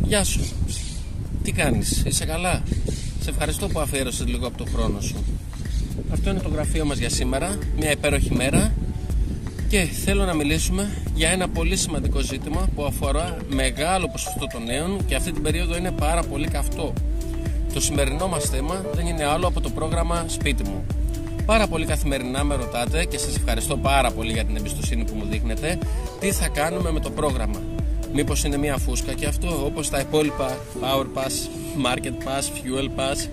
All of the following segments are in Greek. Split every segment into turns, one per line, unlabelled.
Γεια σου. Τι κάνεις, είσαι καλά? Σε ευχαριστώ που αφιέρωσες λίγο από τον χρόνο σου. Αυτό είναι το γραφείο μας για σήμερα. Μια υπέροχη μέρα. Και θέλω να μιλήσουμε για ένα πολύ σημαντικό ζήτημα που αφορά μεγάλο ποσοστό των νέων και αυτή την περίοδο είναι πάρα πολύ καυτό. Το σημερινό μας θέμα δεν είναι άλλο από το πρόγραμμα Σπίτι μου. Πάρα πολύ καθημερινά με ρωτάτε και σας ευχαριστώ πάρα πολύ για την εμπιστοσύνη που μου δείχνετε τι θα κάνουμε με το πρόγραμμα. Μήπως είναι μια φούσκα και αυτό, όπως τα υπόλοιπα Power Pass, Market Pass, Fuel Pass,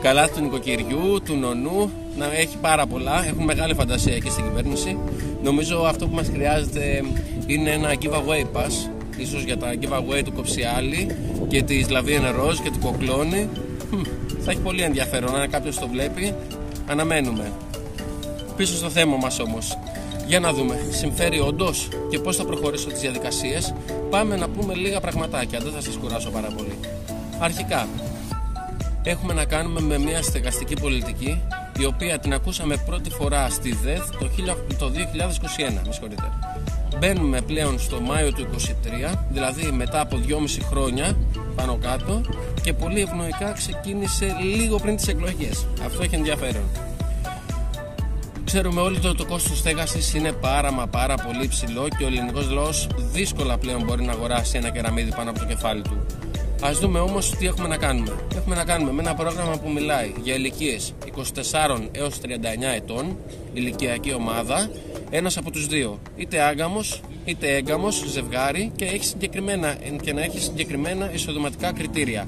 καλά του νοικοκυριού, του νονού, να έχει πάρα πολλά, έχουν μεγάλη φαντασία εκεί στην κυβέρνηση. Νομίζω αυτό που μας χρειάζεται είναι ένα giveaway pass, ίσως για τα giveaway του Κοψιάλη και της Λαβίεν Ροζ και του Κοκλώνη. Θα έχει πολύ ενδιαφέρον, αν κάποιος το βλέπει, αναμένουμε. Πίσω στο θέμα μας όμως, για να δούμε, συμφέρει όντως και πώς θα προχωρήσω τις διαδικασίες. Πάμε να πούμε λίγα πραγματάκια, δεν θα σας κουράσω πάρα πολύ. Αρχικά, έχουμε να κάνουμε με μια στεγαστική πολιτική, η οποία την ακούσαμε πρώτη φορά στη ΔΕΘ το 2021, με συγχωρείτε. Μπαίνουμε πλέον στο Μάιο του 2023, δηλαδή μετά από 2,5 χρόνια πάνω κάτω, και πολύ ευνοϊκά ξεκίνησε λίγο πριν τις εκλογές. Αυτό έχει ενδιαφέρον. Ξέρουμε όλοι ότι το κόστος στέγασης είναι πάρα πολύ ψηλό και ο ελληνικός λαός δύσκολα πλέον μπορεί να αγοράσει ένα κεραμίδι πάνω από το κεφάλι του. Ας δούμε όμως τι έχουμε να κάνουμε. Έχουμε να κάνουμε με ένα πρόγραμμα που μιλάει για ηλικίες 24 έως 39 ετών, ηλικιακή ομάδα, ένας από τους δύο, είτε άγκαμος είτε έγκαμος, ζευγάρι, και να έχει συγκεκριμένα εισοδηματικά κριτήρια,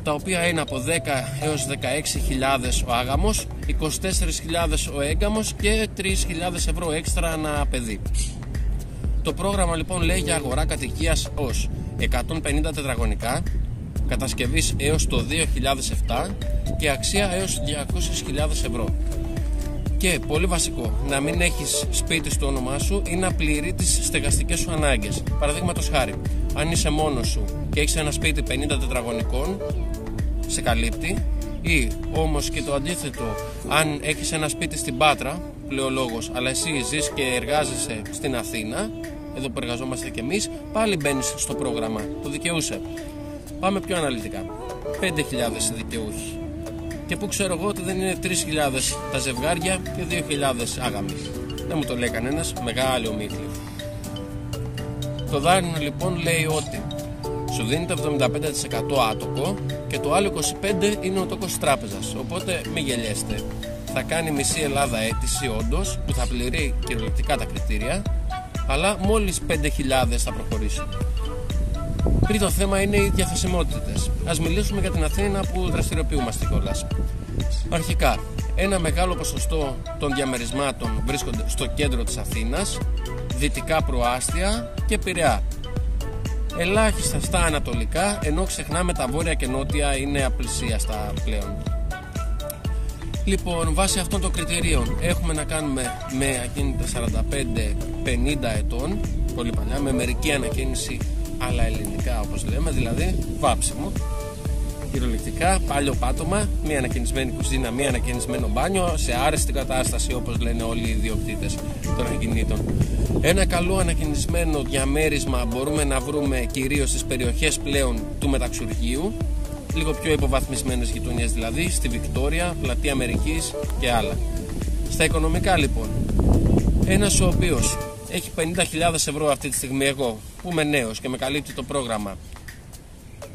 τα οποία είναι από 10 έως 16.000 ο άγαμος, 24.000 ο έγκαμος και 3.000 ευρώ έξτρα ανά παιδί. Το πρόγραμμα λοιπόν λέει για αγορά κατοικίας ως 150 τετραγωνικά, κατασκευής έως το 2007 και αξία έως 200.000 ευρώ. Και πολύ βασικό, να μην έχεις σπίτι στο όνομά σου ή να πληρεί τις στεγαστικές σου ανάγκες. Παραδείγματος χάρη, αν είσαι μόνος σου και έχεις ένα σπίτι 50 τετραγωνικών, σε καλύπτει. Ή όμως και το αντίθετο, αν έχεις ένα σπίτι στην Πάτρα, πλεολόγος, αλλά εσύ ζεις και εργάζεσαι στην Αθήνα, εδώ που εργαζόμαστε κι εμείς, πάλι μπαίνεις στο πρόγραμμα, το δικαιούσε. Πάμε πιο αναλυτικά. 5.000 δικαιούχοι. Και που ξέρω εγώ ότι δεν είναι 3.000 τα ζευγάρια και 2.000 άγαμοι. Δεν μου το λέει κανένας, μεγάλη ομίχλη. Το δάνειο λοιπόν λέει ότι σου δίνει το 75% άτοκο και το άλλο 25% είναι ο τόκος της τράπεζας. Οπότε μην γελιέστε. Θα κάνει μισή Ελλάδα αίτηση όντως, που θα πληρεί κυριολεκτικά τα κριτήρια, αλλά μόλις 5.000 θα προχωρήσει. Τρίτο θέμα είναι οι διαθεσιμότητες. Ας μιλήσουμε για την Αθήνα που δραστηριοποιούμαστε κιόλας. Αρχικά, ένα μεγάλο ποσοστό των διαμερισμάτων βρίσκονται στο κέντρο της Αθήνας, δυτικά προάστια και Πειραιά. Ελάχιστα στα ανατολικά, ενώ ξεχνάμε τα βόρεια και νότια είναι απλησίαστα πλέον. Λοιπόν, βάσει αυτών των κριτηρίων έχουμε να κάνουμε με ακίνητα 45-50 ετών, πολύ παλιά, με μερική ανακαίνιση, αλλά ελληνικά όπως λέμε, δηλαδή βάψιμο, κυριολεκτικά, πάλιο πάτωμα, μία ανακαινισμένη κουζίνα, μία ανακαινισμένο μπάνιο, σε άρεστη κατάσταση όπως λένε όλοι οι ιδιοκτήτες των ακινήτων. Ένα καλό ανακαινισμένο διαμέρισμα μπορούμε να βρούμε κυρίως στις περιοχές πλέον του Μεταξουργείου, λίγο πιο υποβαθμισμένες γειτονιές δηλαδή, στη Βικτόρια, Πλατεία Αμερικής και άλλα. Στα οικονομικά λοιπόν, ένας ο οποίος έχει 50.000 ευρώ αυτή τη στιγμή, εγώ που είμαι νέος και με καλύπτει το πρόγραμμα,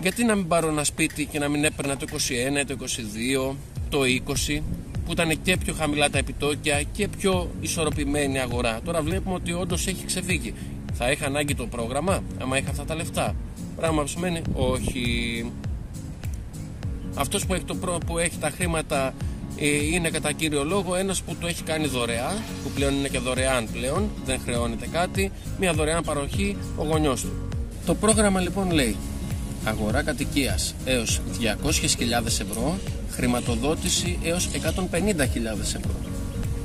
γιατί να μην πάρω ένα σπίτι και να μην έπαιρνα το 21, το 22, το 20, που ήταν και πιο χαμηλά τα επιτόκια και πιο ισορροπημένη αγορά. Τώρα βλέπουμε ότι όντως έχει ξεφύγει. Θα έχει ανάγκη το πρόγραμμα άμα έχει αυτά τα λεφτά? Πράγμα που σημαίνει όχι. Αυτός που έχει τα χρήματα είναι κατά κύριο λόγο ένας που το έχει κάνει δωρεά, που πλέον είναι και δωρεάν πλέον, δεν χρεώνεται κάτι, μια δωρεάν παροχή ο γονιός του. Το πρόγραμμα λοιπόν λέει αγορά κατοικίας έως 200.000 ευρώ, χρηματοδότηση έως 150.000 ευρώ.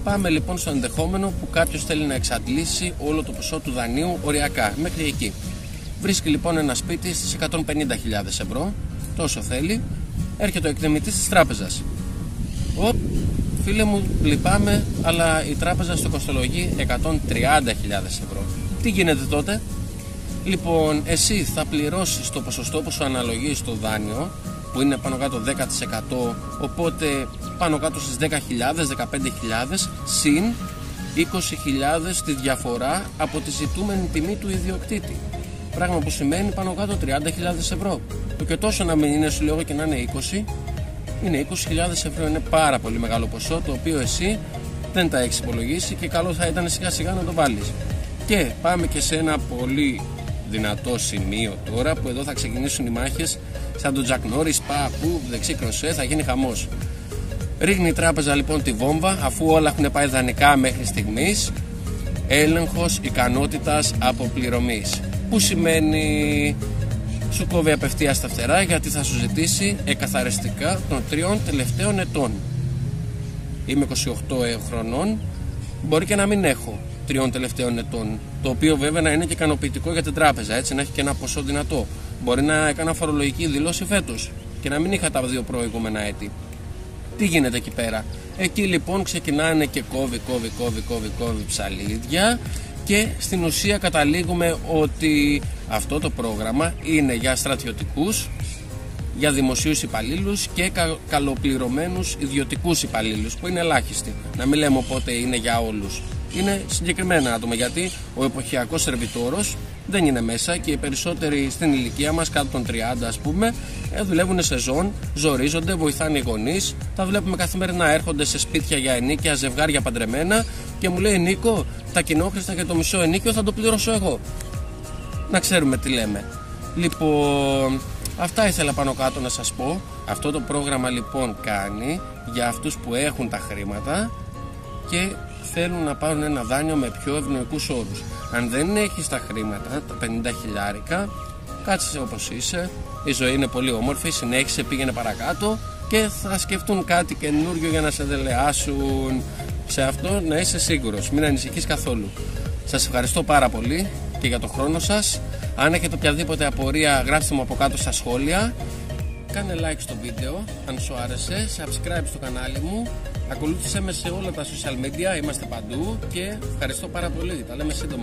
Πάμε λοιπόν στο ενδεχόμενο που κάποιος θέλει να εξαντλήσει όλο το ποσό του δανείου οριακά, μέχρι εκεί. Βρίσκει λοιπόν ένα σπίτι στις 150.000 ευρώ, τόσο θέλει, έρχεται ο εκδημητής της τράπεζας. Φίλε μου, λυπάμαι, αλλά η τράπεζα στο κοστολογεί 130.000 ευρώ. Τι γίνεται τότε? Λοιπόν, εσύ θα πληρώσεις το ποσοστό που σου αναλογεί στο δάνειο, που είναι πάνω κάτω 10%, οπότε πάνω κάτω στις 10.000, 15.000, συν 20.000 τη διαφορά από τη ζητούμενη τιμή του ιδιοκτήτη. Πράγμα που σημαίνει πάνω κάτω 30.000 ευρώ. Το και τόσο να μην είναι, σου λέω και να είναι 20, είναι 20.000 ευρώ. Είναι πάρα πολύ μεγάλο ποσό, το οποίο εσύ δεν τα έχεις υπολογίσει και καλό θα ήταν σιγά σιγά να το βάλεις. Και πάμε και σε ένα πολύ δυνατό σημείο τώρα, που εδώ θα ξεκινήσουν οι μάχες σαν τον Τζακ Νόρις, που δεξί κροσέ, θα γίνει χαμός. Ρίχνει η τράπεζα λοιπόν τη βόμβα, αφού όλα έχουν πάει δανεικά μέχρι στιγμής. Έλεγχος ικανότητας αποπληρωμής, που σημαίνει σου κόβει απευθείας τα φτερά, γιατί θα σου ζητήσει εκαθαριστικά των 3 τελευταίων ετών. Είμαι 28 χρονών, μπορεί και να μην έχω 3 τελευταίων ετών, το οποίο βέβαια να είναι και ικανοποιητικό για την τράπεζα, έτσι, να έχει και ένα ποσό δυνατό. Μπορεί να έκανα φορολογική δηλώση φέτος και να μην είχα τα 2 προηγούμενα έτη. Τι γίνεται εκεί πέρα? Εκεί λοιπόν ξεκινάνε και κόβει ψαλίδια, και στην ουσία καταλήγουμε ότι αυτό το πρόγραμμα είναι για στρατιωτικούς, για δημοσίους υπαλλήλους και καλοπληρωμένους ιδιωτικούς υπαλλήλους, που είναι ελάχιστοι. Να μην λέμε οπότε είναι για όλους. Είναι συγκεκριμένα άτομα, γιατί ο εποχιακός σερβιτόρος δεν είναι μέσα, και οι περισσότεροι στην ηλικία μας, κάτω των 30 ας πούμε, δουλεύουν σεζόν, ζορίζονται, βοηθάνε οι γονείς. Τα βλέπουμε καθημερινά, έρχονται σε σπίτια για ενοίκια, ζευγάρια παντρεμένα, και μου λέει Νίκο, τα κοινόχρηστα και το μισό ενοίκιο θα το πληρώσω εγώ. Να ξέρουμε τι λέμε. Λοιπόν, αυτά ήθελα πάνω κάτω να σας πω. Αυτό το πρόγραμμα λοιπόν κάνει για αυτούς που έχουν τα χρήματα και θέλουν να πάρουν ένα δάνειο με πιο ευνοϊκούς όρους. Αν δεν έχεις τα χρήματα, τα 50 χιλιάρικα, κάτσε όπως είσαι, η ζωή είναι πολύ όμορφη, συνέχισε, πήγαινε παρακάτω και θα σκεφτούν κάτι καινούριο για να σε δελεάσουν. Σε αυτό να είσαι σίγουρος, μην ανησυχείς καθόλου. Σας ευχαριστώ πάρα πολύ και για το χρόνο σας. Αν έχετε οποιαδήποτε απορία, γράψτε μου από κάτω στα σχόλια. Κάνε like στο βίντεο αν σου άρεσε, subscribe στο κανάλι μου, ακολούθησέ με σε όλα τα social media, είμαστε παντού, και ευχαριστώ πάρα πολύ. Τα λέμε σύντομα.